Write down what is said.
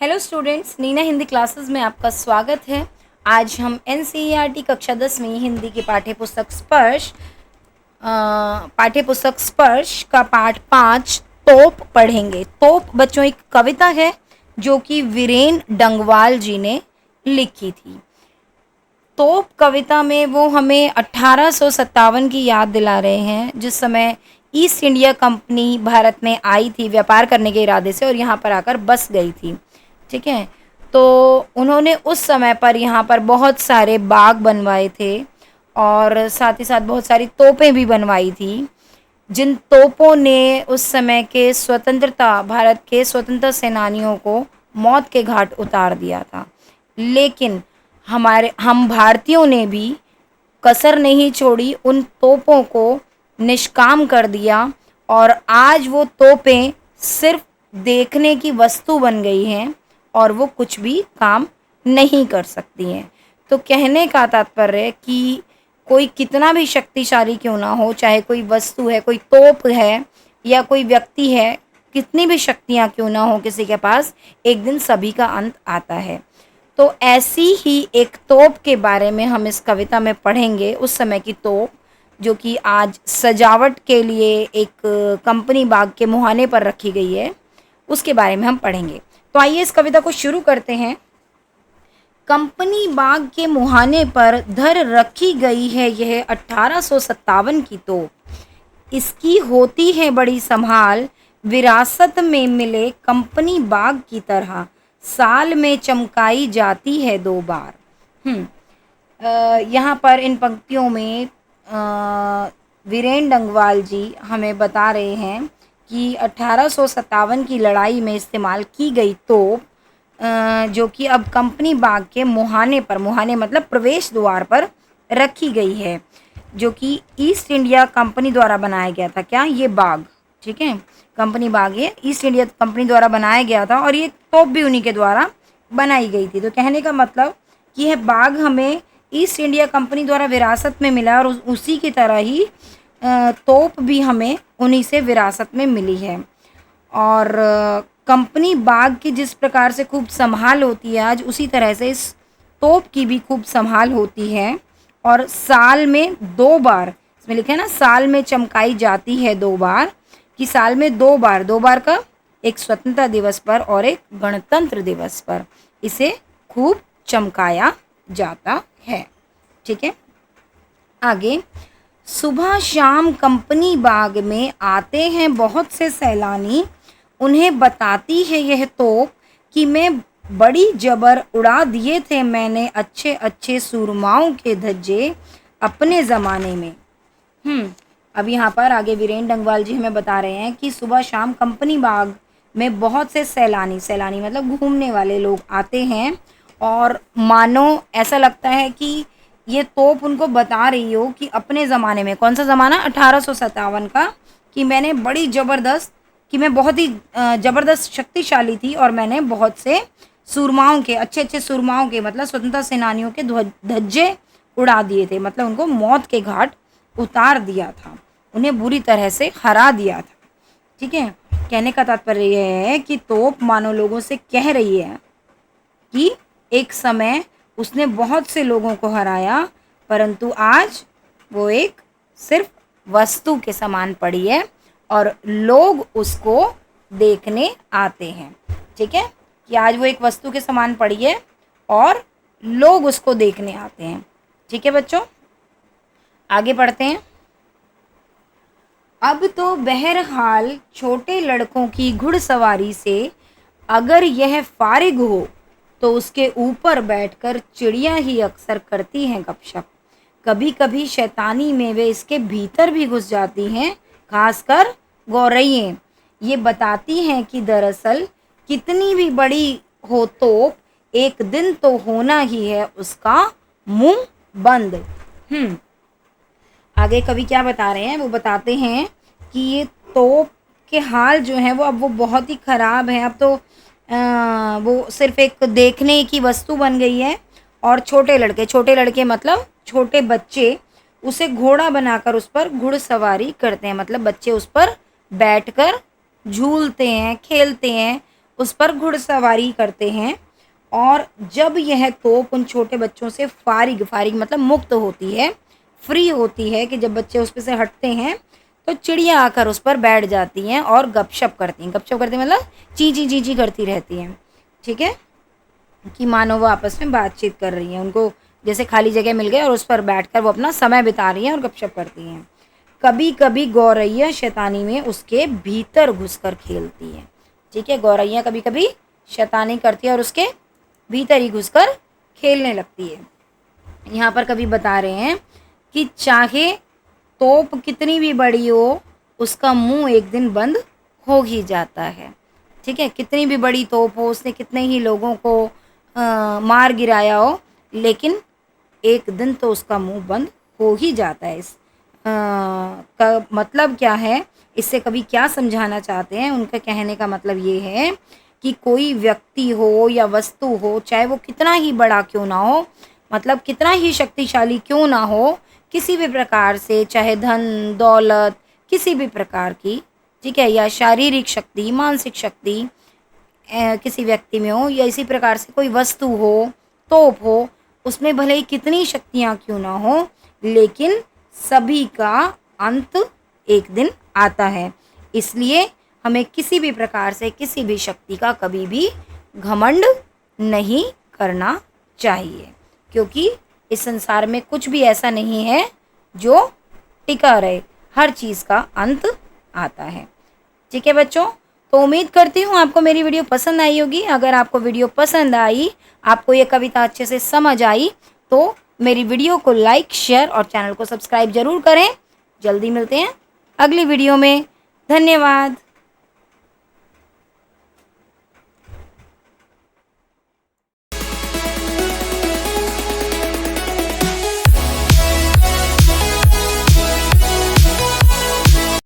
Hello students, Neena Hindi classes में आपका स्वागत है। आज हम एनसीईआरटी कक्षा 10वीं हिंदी की पाठ्य पुस्तक स्पर्श का पाठ 5 तोप पढ़ेंगे। तोप बच्चों एक कविता है जो कि वीरेन डंगवाल जी ने लिखी थी। तोप कविता में वो हमें 1857 की याद दिला रहे हैं, जिस समय ईस्ट इंडिया कंपनी भारत में आई थी व्यापार करने के इरादे से और यहाँ पर आकर बस गई थी। ठीक है, तो उन्होंने उस समय पर यहाँ पर बहुत सारे बाग बनवाए थे और साथ ही साथ बहुत सारी तोपें भी बनवाई थी, जिन तोपों ने उस समय के भारत के स्वतंत्रता सेनानियों को मौत के घाट उतार दिया था। लेकिन हम भारतीयों ने भी कसर नहीं छोड़ी, उन तोपों को निष्काम कर दिया और आज वो तोपें सिर्फ देखने की वस्तु बन गई हैं और वो कुछ भी काम नहीं कर सकती हैं। तो कहने का तात्पर्य कि कोई कितना भी शक्तिशाली क्यों ना हो, चाहे कोई वस्तु है, कोई तोप है या कोई व्यक्ति है, कितनी भी शक्तियाँ क्यों ना हो किसी के पास, एक दिन सभी का अंत आता है। तो ऐसी ही एक तोप के बारे में हम इस कविता में पढ़ेंगे। उस समय की तोप जो कि आज सजावट के लिए एक कंपनी बाग के मुहाने पर रखी गई है, उसके बारे में हम पढ़ेंगे। तो आइए इस कविता को शुरू करते हैं। कंपनी बाग के मुहाने पर धर रखी गई है यह 1857 की तोप। इसकी होती है बड़ी संभाल, विरासत में मिले कंपनी बाग की तरह, साल में चमकाई जाती है 2 बार। यहाँ पर इन पंक्तियों में वीरेन डंगवाल जी हमें बता रहे हैं कि 1857 की लड़ाई में इस्तेमाल की गई तोप, जो कि अब कंपनी बाग के मुहाने मतलब प्रवेश द्वार पर रखी गई है, जो कि ईस्ट इंडिया कंपनी द्वारा बनाया गया था। क्या ये बाग, ठीक है, कंपनी बाग ये ईस्ट इंडिया कंपनी द्वारा बनाया गया था और ये तोप भी उन्हीं के द्वारा बनाई गई थी। तो कहने का मतलब कि यह बाग हमें ईस्ट इंडिया कंपनी द्वारा विरासत में मिला और उसी की तरह ही तोप भी हमें उन्हीं से विरासत में मिली है। और कंपनी बाग की जिस प्रकार से खूब संभाल होती है आज, उसी तरह से इस तोप की भी खूब संभाल होती है और साल में 2 बार, इसमें लिखा है ना, साल में चमकाई जाती है 2 बार, कि साल में 2 बार का, एक स्वतंत्रता दिवस पर और एक गणतंत्र दिवस पर इसे खूब चमकाया जाता है। ठीक है, आगे, सुबह शाम कंपनी बाग में आते हैं बहुत से सैलानी, उन्हें बताती है यह तोप कि मैं बड़ी जबर उड़ा दिए थे मैंने अच्छे अच्छे सूरमाओं के धज्जे अपने ज़माने में। अब यहाँ पर आगे वीरेन डंगवाल जी हमें बता रहे हैं कि सुबह शाम कंपनी बाग में बहुत से सैलानी मतलब घूमने वाले लोग आते हैं और मानो ऐसा लगता है कि ये तोप उनको बता रही हो कि अपने ज़माने में, कौन सा ज़माना, 1857 का, कि मैंने बड़ी ज़बरदस्त, कि मैं बहुत ही ज़बरदस्त शक्तिशाली थी और मैंने बहुत से सूरमाओं के, अच्छे अच्छे सूरमाओं के, मतलब स्वतंत्रता सेनानियों के धज्जे उड़ा दिए थे, मतलब उनको मौत के घाट उतार दिया था, उन्हें बुरी तरह से हरा दिया था। ठीक है, कहने का तात्पर्य यह है कि तोप मानो लोगों से कह रही है कि एक समय उसने बहुत से लोगों को हराया, परंतु आज वो एक सिर्फ वस्तु के समान पड़ी है और लोग उसको देखने आते हैं। ठीक है, कि आज वो एक वस्तु के समान पड़ी है और लोग उसको देखने आते हैं। ठीक है बच्चों, आगे बढ़ते हैं। अब तो बहरहाल छोटे लड़कों की घुड़सवारी से अगर यह फारिग हो तो उसके ऊपर बैठकर चिड़िया ही अक्सर करती हैं गपशप। कभी कभी शैतानी में वे इसके भीतर भी घुस जाती हैं, खासकर गौरैयें। ये बताती हैं कि दरअसल कितनी भी बड़ी हो तो एक दिन तो होना ही है उसका मुंह बंद। आगे कवि क्या बता रहे हैं, वो बताते हैं कि ये तोप के हाल जो है वो अब वो बहुत ही ख़राब है। अब तो वो सिर्फ एक देखने की वस्तु बन गई है और छोटे लड़के मतलब छोटे बच्चे उसे घोड़ा बनाकर उस पर घुड़सवारी करते हैं, मतलब बच्चे उस पर बैठकर झूलते हैं, खेलते हैं उस पर घुड़सवारी करते हैं। और जब यह तोप उन छोटे बच्चों से फारिग फारिग मतलब मुक्त होती है, फ्री होती है, कि जब बच्चे उस पे से हटते हैं तो चिड़िया आकर उस पर बैठ जाती हैं और गपशप करती हैं। गपशप करती मतलब ची ची करती रहती हैं, ठीक है, कि मानो वो आपस में बातचीत कर रही हैं। उनको जैसे खाली जगह मिल गई और उस पर बैठकर वो अपना समय बिता रही हैं और गपशप करती हैं। कभी कभी गौरैया शैतानी में उसके भीतर घुसकर खेलती है, ठीक है, गौरैया कभी कभी शैतानी करती है और उसके भीतर ही घुसकर खेलने लगती है। यहाँ पर कभी बता रहे हैं कि चाहे तोप कितनी भी बड़ी हो, उसका मुंह एक दिन बंद हो ही जाता है, ठीक है, कितनी भी बड़ी तोप हो, उसने कितने ही लोगों को मार गिराया हो, लेकिन एक दिन तो उसका मुंह बंद हो ही जाता है। का मतलब क्या है, इससे कभी क्या समझाना चाहते हैं, उनका कहने का मतलब ये है कि कोई व्यक्ति हो या वस्तु हो, चाहे वो कितना ही बड़ा क्यों ना हो, मतलब कितना ही शक्तिशाली क्यों ना हो, किसी भी प्रकार से, चाहे धन दौलत किसी भी प्रकार की, ठीक है, या शारीरिक शक्ति मानसिक शक्ति किसी व्यक्ति में हो, या इसी प्रकार से कोई वस्तु हो, तोप हो, उसमें भले ही कितनी शक्तियाँ क्यों ना हो, लेकिन सभी का अंत एक दिन आता है। इसलिए हमें किसी भी प्रकार से किसी भी शक्ति का कभी भी घमंड नहीं करना चाहिए, क्योंकि इस संसार में कुछ भी ऐसा नहीं है जो टिका रहे, हर चीज़ का अंत आता है, ठीक है बच्चों। तो उम्मीद करती हूँ आपको मेरी वीडियो पसंद आई होगी। अगर आपको वीडियो पसंद आई, आपको ये कविता अच्छे से समझ आई, तो मेरी वीडियो को लाइक शेयर और चैनल को सब्सक्राइब ज़रूर करें। जल्दी मिलते हैं अगली वीडियो में। धन्यवाद।